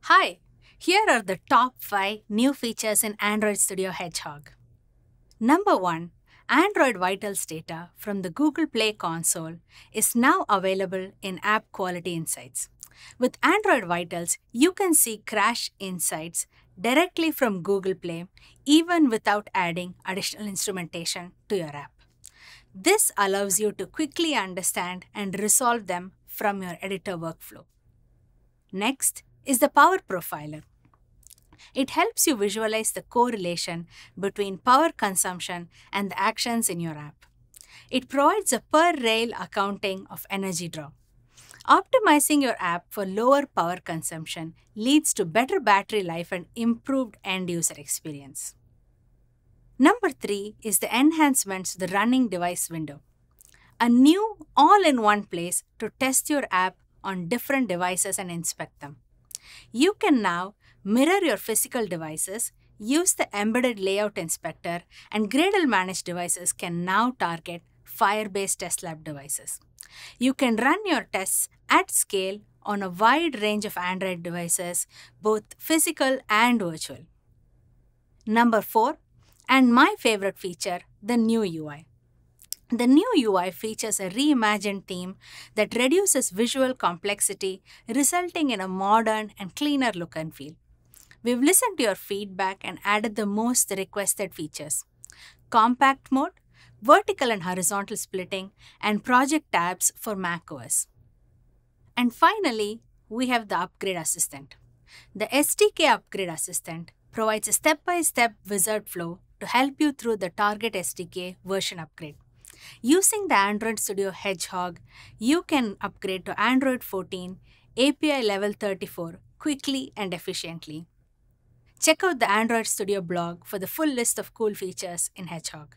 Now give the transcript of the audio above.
Hi, here are the top 5 new features in Android Studio Hedgehog. Number 1. Android Vitals data from the Google Play console is now available in App Quality Insights. With Android Vitals, you can see crash insights directly from Google Play even without adding additional instrumentation to your app. This allows you to quickly understand and resolve them from your editor workflow. Next is the Power Profiler. It helps you visualize the correlation between power consumption and the actions in your app. It provides a per rail accounting of energy draw. Optimizing your app for lower power consumption leads to better battery life and improved end user experience. Number 3 is the enhancements to the running device window. A new all-in-one place to test your app on different devices and inspect them. You can now mirror your physical devices, use the embedded layout inspector, and Gradle managed devices can now target Firebase Test Lab devices. You can run your tests at scale on a wide range of Android devices, both physical and virtual. Number 4, and my favorite feature, the new UI. The new UI features a reimagined theme that reduces visual complexity, resulting in a modern and cleaner look and feel. We've listened to your feedback and added the most requested features: compact mode, vertical and horizontal splitting, and project tabs for macOS. And finally, we have the Upgrade Assistant. The SDK Upgrade Assistant provides a step-by-step wizard flow to help you through the target SDK version upgrade. Using the Android Studio Hedgehog, you can upgrade to Android 14 API level 34 quickly and efficiently. Check out the Android Studio blog for the full list of cool features in Hedgehog.